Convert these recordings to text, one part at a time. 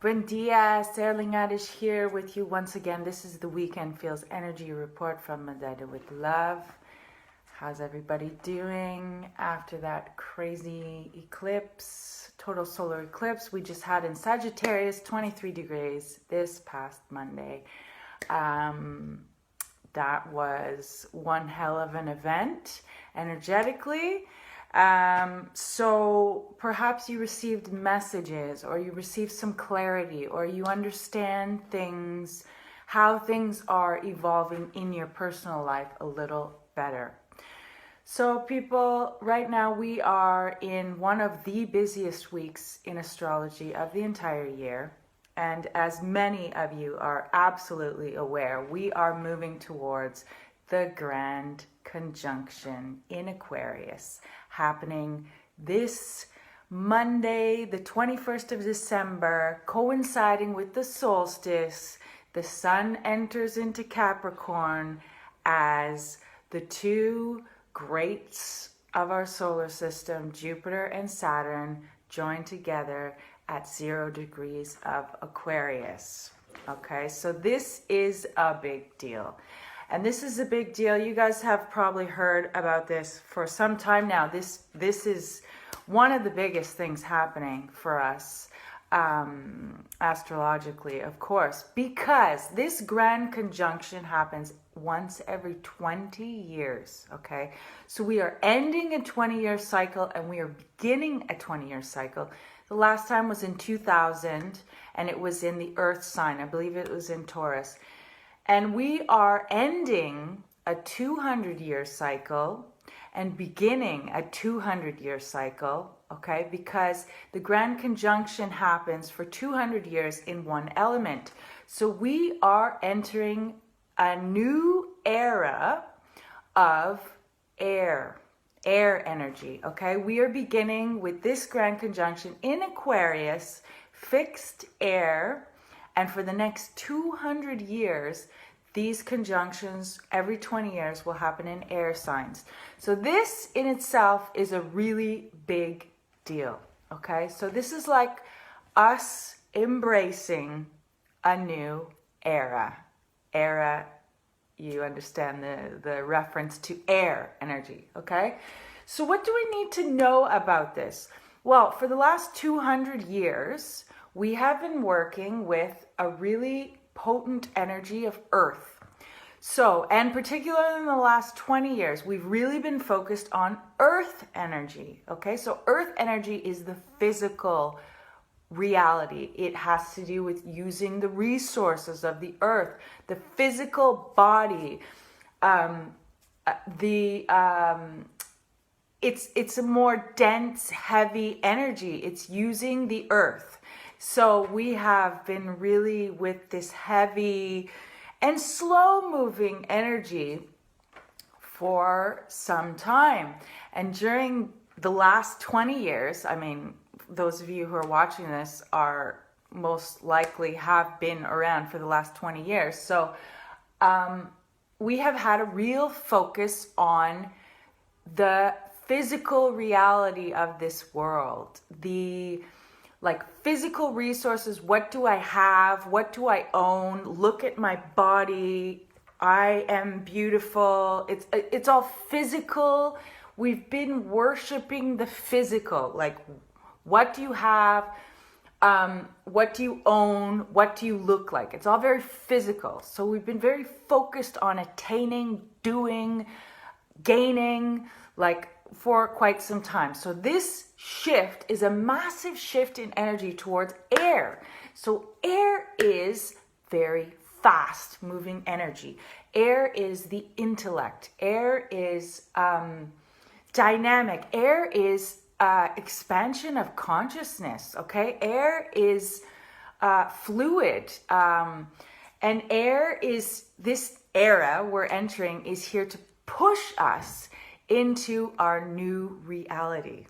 Buen dia, Sterling Adish here with you once again. This is the Weekend Feels Energy Report from Medita with Love. How's everybody doing after that crazy eclipse, total solar eclipse we just had in Sagittarius, 23 degrees this past Monday? That was one hell of an event energetically. So perhaps you received messages, or you received some clarity, or you understand things, how things are evolving in your personal life a little better. So people, right now we are in one of the busiest weeks in astrology of the entire year. And as many of you are absolutely aware, we are moving towards the grand conjunction in Aquarius, happening this Monday, the 21st of December, coinciding with the solstice. The sun enters into Capricorn as the two greats of our solar system, Jupiter and Saturn, join together at 0 degrees of Aquarius. Okay, so this is a big deal. And this is a big deal. You guys have probably heard about this for some time now. This is one of the biggest things happening for us astrologically, of course, because this grand conjunction happens once every 20 years, okay? So we are ending a 20-year cycle and we are beginning a 20-year cycle. The last time was in 2000 and it was in the Earth sign. I believe it was in Taurus. And we are ending a 200-year cycle and beginning a 200-year cycle, okay? Because the grand conjunction happens for 200 years in one element. So we are entering a new era of air energy, okay? We are beginning with this grand conjunction in Aquarius, fixed air. And for the next 200 years, these conjunctions every 20 years will happen in air signs. So this in itself is a really big deal, okay? So this is like us embracing a new era. Era, you understand the reference to air energy, okay? So what do we need to know about this? Well, for the last 200 years, we have been working with a really potent energy of Earth. So, and particularly in the last 20 years, we've really been focused on Earth energy, okay? So Earth energy is the physical reality. It has to do with using the resources of the Earth, the physical body, it's a more dense, heavy energy. It's using the Earth. So we have been really with this heavy and slow moving energy for some time. And during the last 20 years, I mean, those of you who are watching this are most likely have been around for the last 20 years. So we have had a real focus on the physical reality of this world, the physical resources. What do I have? What do I own? Look at my body. I am beautiful. It's all physical. We've been worshiping the physical. Like, what do you have? What do you own? What do you look like? It's all very physical. So we've been very focused on attaining, doing, gaining, for quite some time. So this shift is a massive shift in energy towards air. So air is very fast moving energy. Air is the intellect. Air is dynamic. Air is expansion of consciousness, okay? Air is fluid. And air is, this era we're entering is here to push us into our new reality.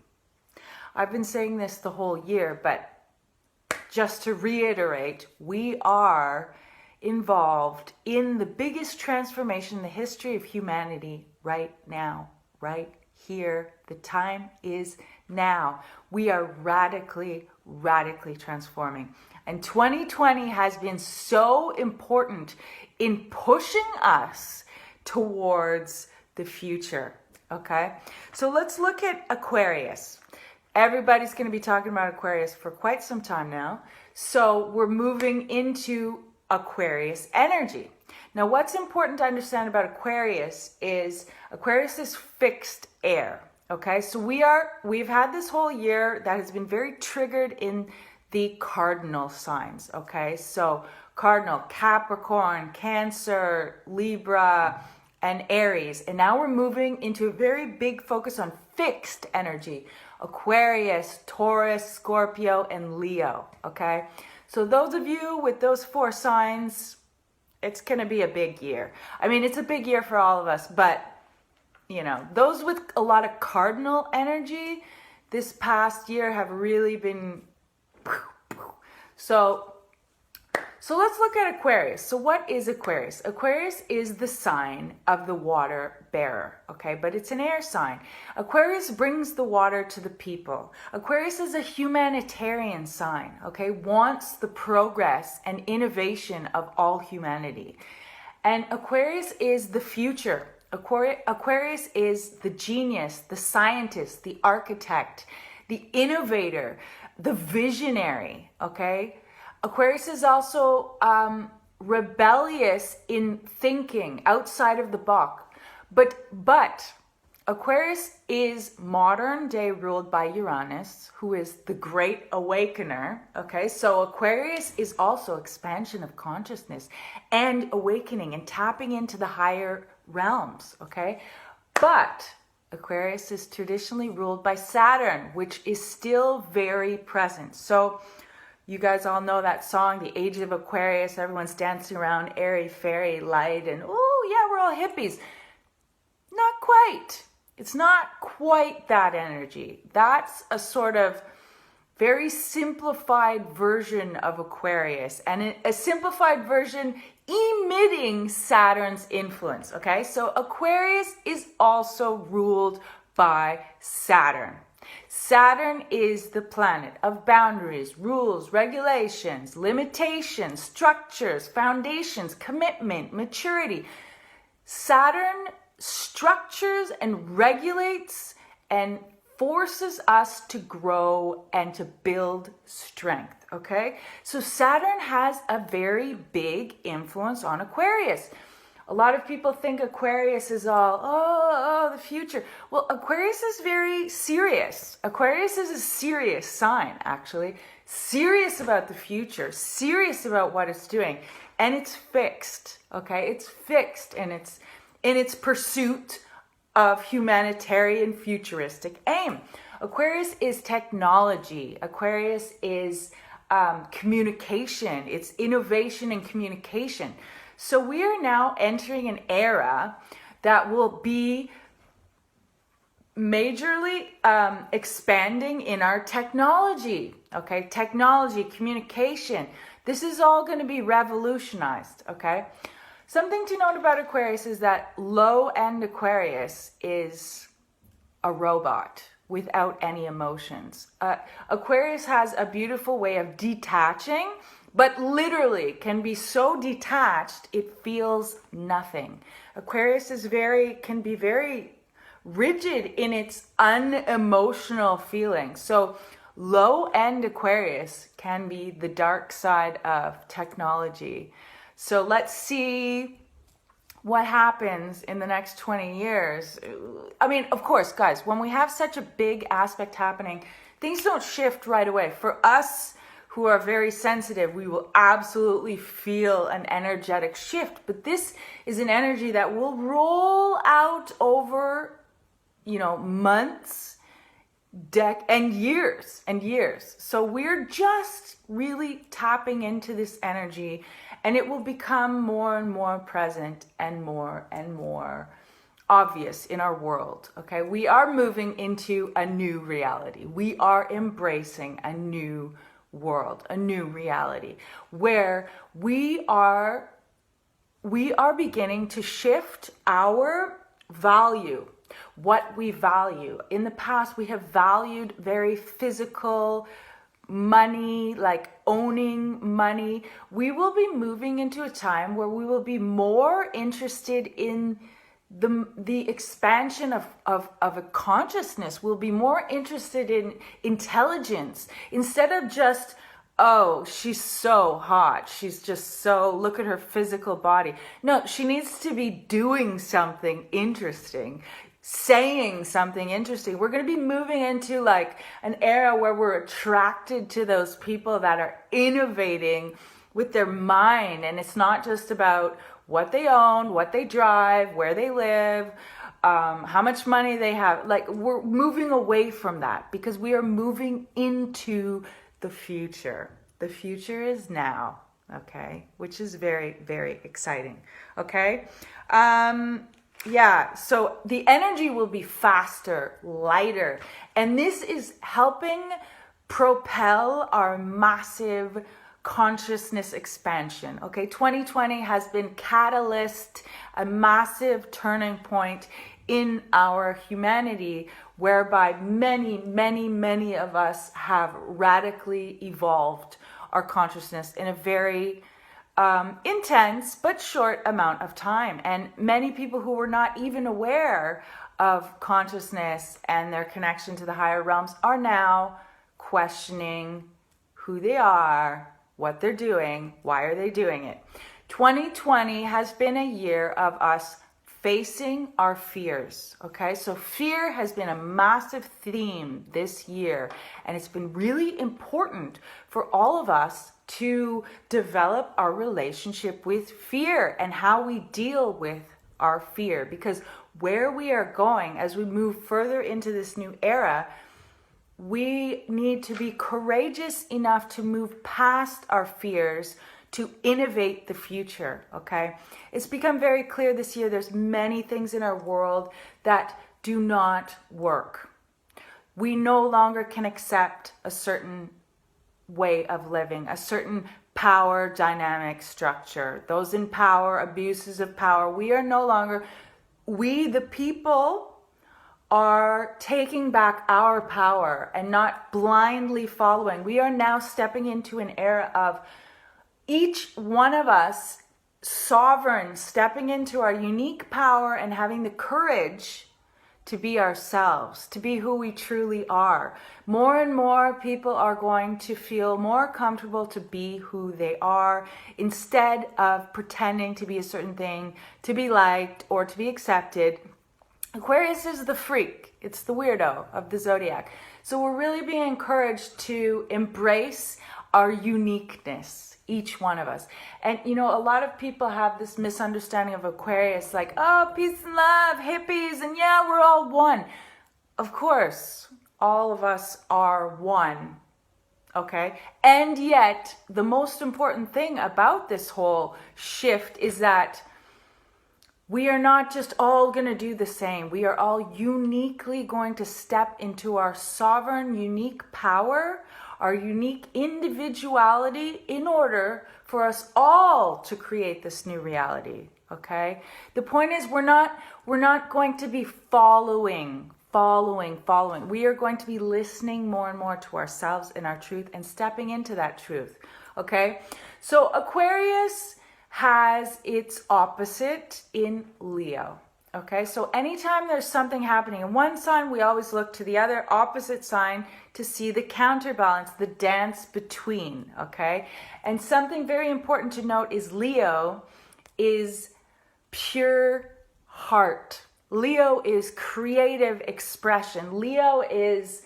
I've been saying this the whole year, but just to reiterate, we are involved in the biggest transformation in the history of humanity right now, right here. The time is now. We are radically radically transforming. And 2020 has been so important in pushing us towards the future. Okay, so let's look at Aquarius. Everybody's going to be talking about Aquarius for quite some time now. So we're moving into Aquarius energy. Now, what's important to understand about Aquarius is fixed air. Okay, so we've had this whole year that has been very triggered in the cardinal signs. Okay, so cardinal, Capricorn, Cancer, Libra, and Aries. And now we're moving into a very big focus on fixed energy. Aquarius, Taurus, Scorpio, and Leo. Okay, so those of you with those 4 signs, it's going to be a big year. I mean, it's a big year for all of us, but you know, those with a lot of cardinal energy this past year have really been so let's look at Aquarius. So what is Aquarius? Aquarius is the sign of the water bearer, okay? But it's an air sign. Aquarius brings the water to the people. Aquarius is a humanitarian sign, okay? Wants the progress and innovation of all humanity. And Aquarius is the future. Aquarius is the genius, the scientist, the architect, the innovator, the visionary, okay? Aquarius is also rebellious in thinking outside of the box. But Aquarius is modern day ruled by Uranus, who is the great awakener. Okay, so Aquarius is also expansion of consciousness and awakening and tapping into the higher realms. Okay, but Aquarius is traditionally ruled by Saturn, which is still very present. So you guys all know that song, The Age of Aquarius. Everyone's dancing around airy, fairy, light, and oh yeah, we're all hippies. Not quite. It's not quite that energy. That's a sort of very simplified version of Aquarius, and a simplified version emitting Saturn's influence. Okay, so Aquarius is also ruled by Saturn. Saturn is the planet of boundaries, rules, regulations, limitations, structures, foundations, commitment, maturity. Saturn structures and regulates and forces us to grow and to build strength, okay? So Saturn has a very big influence on Aquarius. A lot of people think Aquarius is all, the future. Well, Aquarius is very serious. Aquarius is a serious sign, actually. Serious about the future, serious about what it's doing. And it's fixed, okay? It's fixed in its pursuit of humanitarian futuristic aim. Aquarius is technology. Aquarius is communication. It's innovation and communication. So we are now entering an era that will be majorly expanding in our technology, okay? Technology, communication. This is all going to be revolutionized, okay? Something to note about Aquarius is that low-end Aquarius is a robot without any emotions. Aquarius has a beautiful way of detaching, but literally can be so detached it feels nothing. Aquarius can be very rigid in its unemotional feelings. So low-end Aquarius can be the dark side of technology. So let's see what happens in the next 20 years. I mean, of course, guys, when we have such a big aspect happening, things don't shift right away. For us who are very sensitive, we will absolutely feel an energetic shift. But this is an energy that will roll out over, months, and years and years. So we're just really tapping into this energy, and it will become more and more present and more obvious in our world. Okay, we are moving into a new reality. We are embracing a new world, a new reality where we are beginning to shift our value, what we value. In the past, we have valued very physical, money, like owning money. We will be moving into a time where we will be more interested in the expansion of a consciousness. We'll be more interested in intelligence instead of just, oh, she's so hot, she's just so, look at her physical body. No, she needs to be doing something interesting, saying something interesting. We're going to be moving into like an era where we're attracted to those people that are innovating with their mind, and it's not just about what they own, what they drive, where they live, how much money they have. Like, we're moving away from that because we are moving into the future. The future is now, okay? Which is very, very exciting, okay? Yeah, so the energy will be faster, lighter, and this is helping propel our massive consciousness expansion. Okay, 2020 has been catalyst, a massive turning point in our humanity, whereby many of us have radically evolved our consciousness in a very intense but short amount of time. And many people who were not even aware of consciousness and their connection to the higher realms are now questioning who they are, what they're doing, why are they doing it. 2020 has been a year of us facing our fears, okay? So fear has been a massive theme this year, and it's been really important for all of us to develop our relationship with fear and how we deal with our fear, because where we are going as we move further into this new era, we need to be courageous enough to move past our fears to innovate the future, okay? It's become very clear this year there's many things in our world that do not work. We no longer can accept a certain way of living, a certain power dynamic structure. Those in power, abuses of power, we the people, are taking back our power and not blindly following. We are now stepping into an era of each one of us sovereign, stepping into our unique power and having the courage to be ourselves, to be who we truly are. More and more people are going to feel more comfortable to be who they are instead of pretending to be a certain thing, to be liked or to be accepted. Aquarius is the freak. It's the weirdo of the zodiac. So we're really being encouraged to embrace our uniqueness, each one of us. And, you know, a lot of people have this misunderstanding of Aquarius, like, oh, peace and love, hippies, and yeah, we're all one. Of course, all of us are one, okay? And yet, the most important thing about this whole shift is that we are not just all going to do the same. We are all uniquely going to step into our sovereign, unique power, our unique individuality in order for us all to create this new reality, okay? The point is we're not going to be following. We are going to be listening more and more to ourselves and our truth and stepping into that truth, okay? So Aquarius has its opposite in Leo. Okay, so anytime there's something happening in one sign, we always look to the other opposite sign to see the counterbalance, the dance between, okay? And something very important to note is Leo is pure heart. Leo is creative expression. Leo is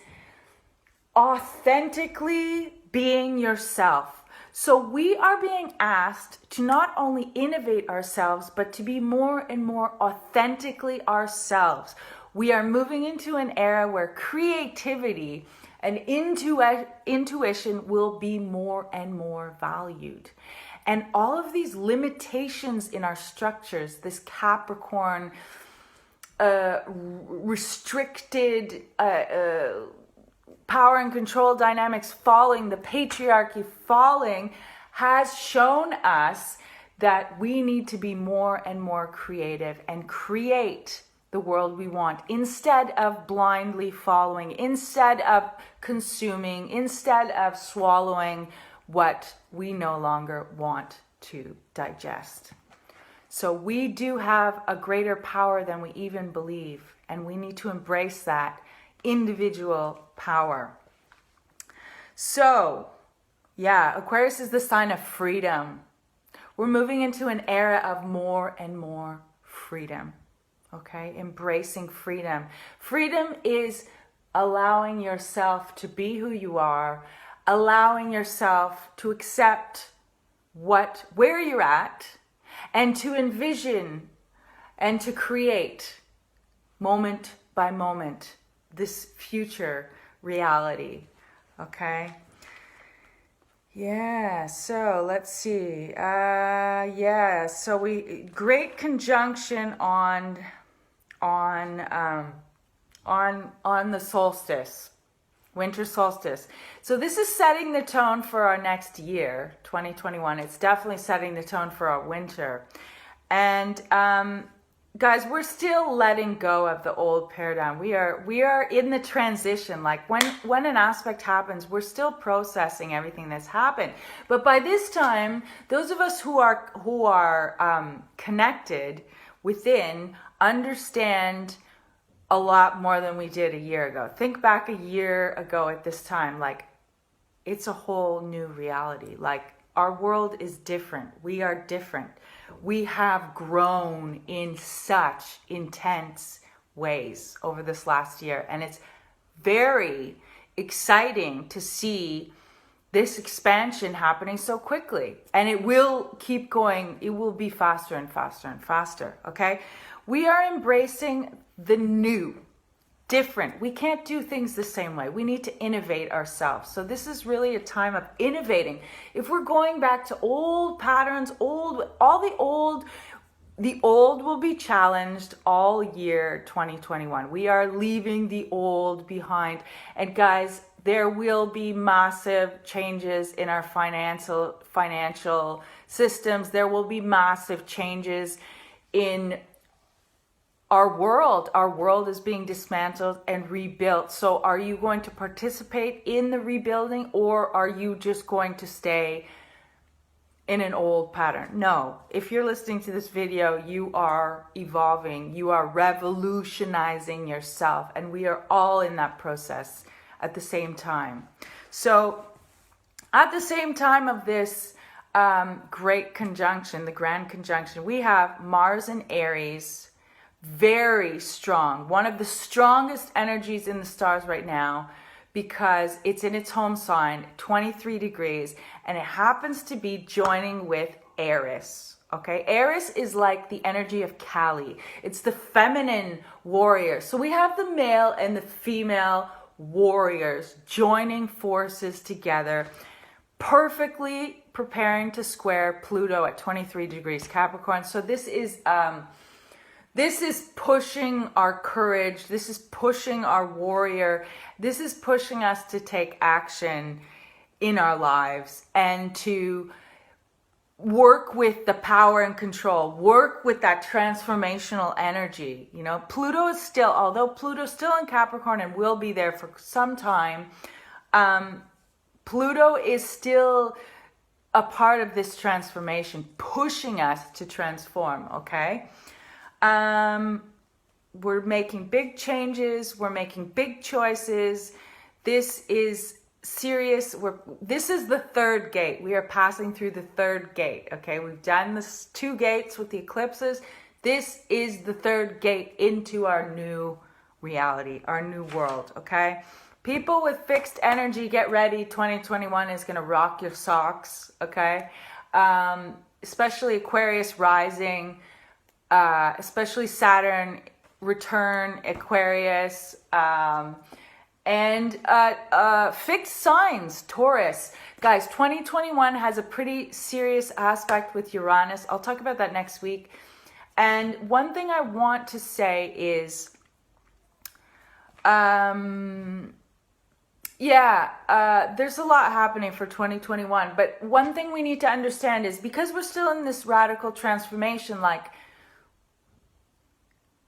authentically being yourself. So we are being asked to not only innovate ourselves, but to be more and more authentically ourselves. We are moving into an era where creativity and intuition will be more and more valued. And all of these limitations in our structures, this Capricorn, restricted power and control dynamics falling, the patriarchy falling, has shown us that we need to be more and more creative and create the world we want, instead of blindly following, instead of consuming, instead of swallowing what we no longer want to digest. So we do have a greater power than we even believe, and we need to embrace that individual power. So, yeah, Aquarius is the sign of freedom. We're moving into an era of more and more freedom, okay? Embracing freedom. Freedom is allowing yourself to be who you are, allowing yourself to accept where you're at, and to envision and to create moment by moment this future reality, okay? Yeah, so let's see. So great conjunction on the solstice, winter solstice. So this is setting the tone for our next year, 2021. It's definitely setting the tone for our winter. And guys, we're still letting go of the old paradigm. We are in the transition. Like when an aspect happens, we're still processing everything that's happened. But by this time, those of us who are connected within understand a lot more than we did a year ago. Think back a year ago at this time, like it's a whole new reality. Like our world is different. We are different. We have grown in such intense ways over this last year. And it's very exciting to see this expansion happening so quickly. And it will keep going. It will be faster and faster and faster. Okay? We are embracing the new, different. We can't do things the same way. We need to innovate ourselves. So this is really a time of innovating. If we're going back to old patterns, the old will be challenged all year 2021. We are leaving the old behind. And guys, there will be massive changes in our financial systems. There will be massive changes in our world is being dismantled and rebuilt. So are you going to participate in the rebuilding, or are you just going to stay in an old pattern? No. If you're listening to this video, you are evolving. You are revolutionizing yourself. And we are all in that process at the same time. So at the same time of this great conjunction, the grand conjunction, we have Mars and Aries, very strong, one of the strongest energies in the stars right now, because it's in its home sign, 23 degrees, and it happens to be joining with Aries. Okay, Aries is like the energy of Kali. It's the feminine warrior. So we have the male and the female warriors joining forces together, perfectly preparing to square Pluto at 23 degrees Capricorn. So this is pushing our courage. This is pushing our warrior. This is pushing us to take action in our lives and to work with the power and control, work with that transformational energy. You know, Pluto is still, although Pluto's still in Capricorn and will be there for some time, Pluto is still a part of this transformation, pushing us to transform, okay? We're making big changes. We're making big choices. This is serious. This is the third gate. We are passing through the third gate. Okay. We've done this 2 gates with the eclipses. This is the third gate into our new reality, our new world. Okay. People with fixed energy, get ready. 2021 is going to rock your socks. Okay. Especially Aquarius rising, especially Saturn return, Aquarius, and fixed signs, Taurus. Guys, 2021 has a pretty serious aspect with Uranus. I'll talk about that next week. And one thing I want to say is, there's a lot happening for 2021. But one thing we need to understand is, because we're still in this radical transformation, like,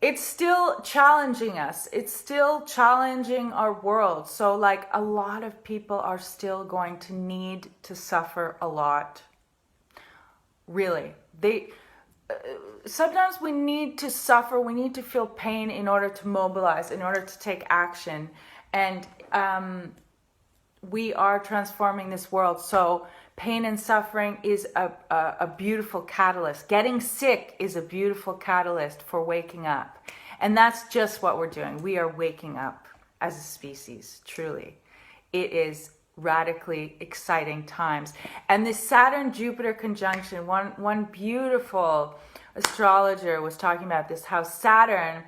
it's still challenging us. It's still challenging our world. So like a lot of people are still going to need to suffer a lot. Really. Sometimes we need to suffer, we need to feel pain in order to mobilize, in order to take action. And we are transforming this world. So pain and suffering is a beautiful catalyst. Getting sick is a beautiful catalyst for waking up. And that's just what we're doing. We are waking up as a species, truly. It is radically exciting times. And this Saturn-Jupiter conjunction, one beautiful astrologer was talking about this, how Saturn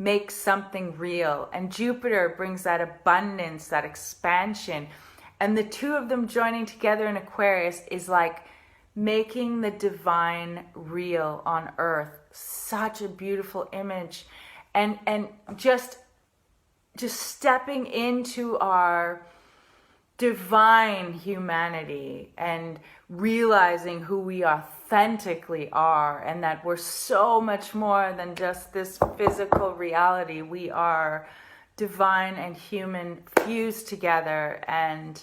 makes something real and Jupiter brings that abundance, that expansion. And the two of them joining together in Aquarius is like making the divine real on earth. Such a beautiful image. And just stepping into our divine humanity and realizing who we authentically are, and that we're so much more than just this physical reality. We are divine and human fused together, and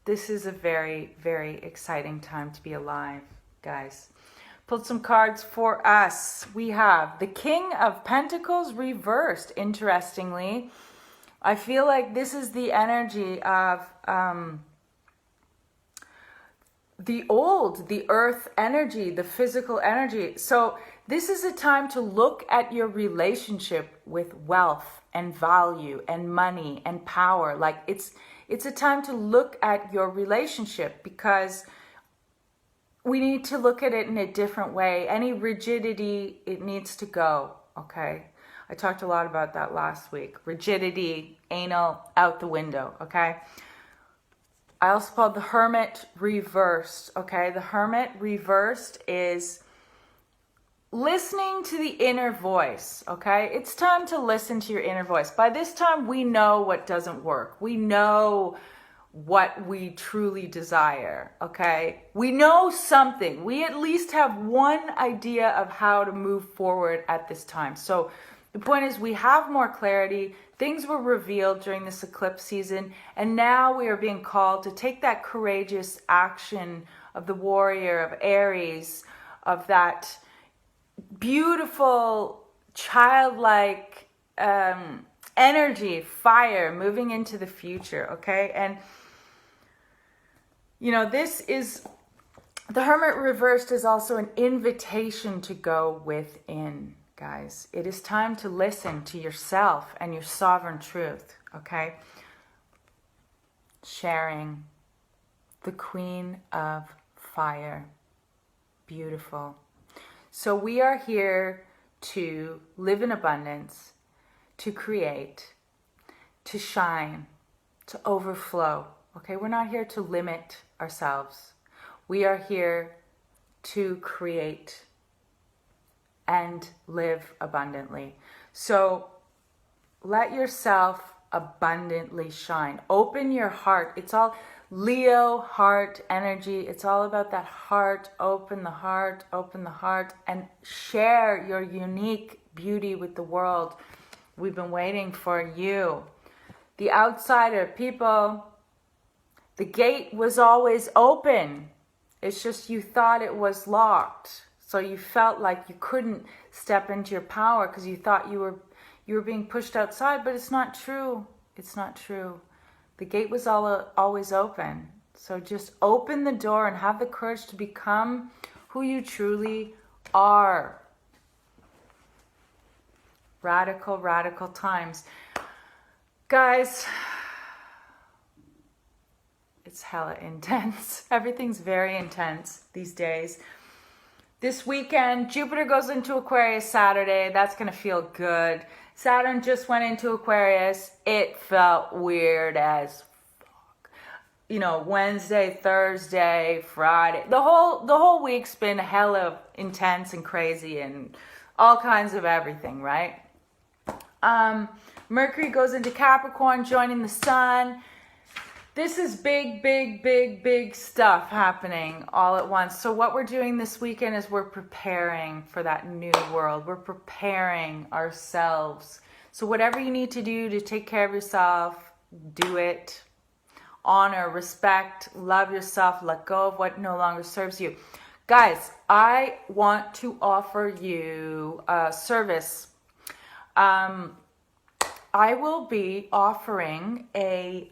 this is a very, very exciting time to be alive, guys. Pulled some cards for us. We have the King of Pentacles reversed, interestingly. I feel like this is the energy of the earth energy, the physical energy. So this is a time to look at your relationship with wealth and value and money and power. Like it's a time to look at your relationship, because we need to look at it in a different way. Any rigidity, it needs to go, okay? I talked a lot about that last week. Rigidity, anal, out the window, okay? I also called the Hermit Reversed, okay? The Hermit Reversed is listening to the inner voice, okay? It's time to listen to your inner voice. By this time, we know what doesn't work. We know what we truly desire, okay? We know something. We at least have one idea of how to move forward at this time. So the point is, we have more clarity. Things were revealed during this eclipse season, and now we are being called to take that courageous action of the warrior, of Aries, of that beautiful, childlike energy, fire, moving into the future, okay? And, you know, this is, the Hermit Reversed is also an invitation to go within. Guys, it is time to listen to yourself and your sovereign truth, okay? Sharing the Queen of Fire. Beautiful. So we are here to live in abundance, to create, to shine, to overflow, okay? We're not here to limit ourselves. We are here to create and live abundantly. So let yourself abundantly shine. Open your heart. It's all Leo heart energy. It's all about that heart. Open the heart, and share your unique beauty with the world. We've been waiting for you. The outsider people, the gate was always open. It's just you thought it was locked. So you felt like you couldn't step into your power because you thought you were being pushed outside, but it's not true. It's not true. The gate was always open. So just open the door and have the courage to become who you truly are. Radical, radical times. Guys, it's hella intense. Everything's very intense these days. This weekend, Jupiter goes into Aquarius Saturday. That's going to feel good. Saturn just went into Aquarius. It felt weird as fuck. You know, Wednesday, Thursday, Friday. The whole week's been hella intense and crazy and all kinds of everything, right? Mercury goes into Capricorn, joining the Sun. This is big, big, big, big stuff happening all at once. So what we're doing this weekend is we're preparing for that new world. We're preparing ourselves. So whatever you need to do to take care of yourself, do it. Honor, respect, love yourself, let go of what no longer serves you. Guys, I want to offer you a service. I will be offering a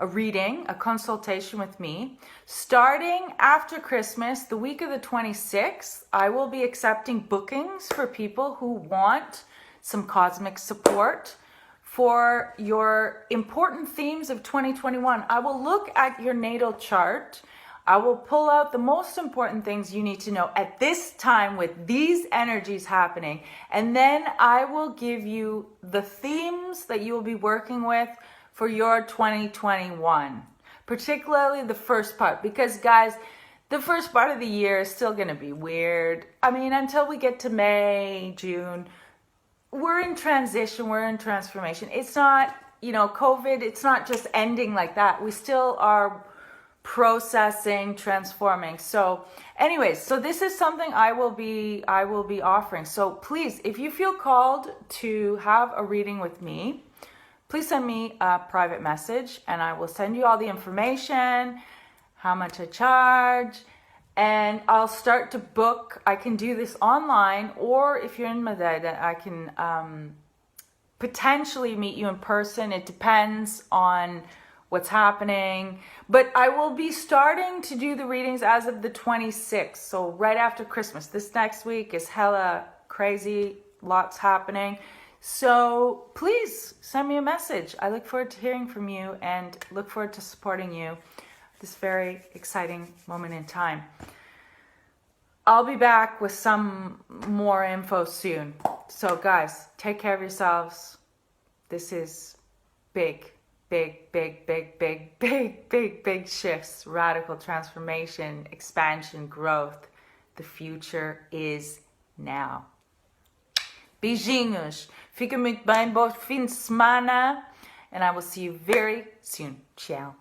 reading, a consultation with me. Starting after Christmas, the week of the 26th, I will be accepting bookings for people who want some cosmic support for your important themes of 2021. I will look at your natal chart. I will pull out the most important things you need to know at this time with these energies happening. And then I will give you the themes that you will be working with for your 2021, particularly the first part, because guys, the first part of the year is still going to be weird. I mean, until we get to May, June, we're in transition, we're in transformation. It's not, COVID, it's not just ending like that. We still are processing, transforming. So anyways, so this is something I will be offering. So please, if you feel called to have a reading with me, please send me a private message and I will send you all the information, how much I charge, and I'll start to book. I can do this online, or if you're in Madeira, I can potentially meet you in person. It depends on what's happening. But I will be starting to do the readings as of the 26th, so right after Christmas. This next week is hella crazy, lots happening. So please send me a message. I look forward to hearing from you and look forward to supporting you this very exciting moment in time. I'll be back with some more info soon. So guys, take care of yourselves. This is big, big, big, big, big, big, big, big shifts, radical transformation, expansion, growth. The future is now. Beijinhos. Fica muito bem. Bom fim de semana. And I will see you very soon. Ciao.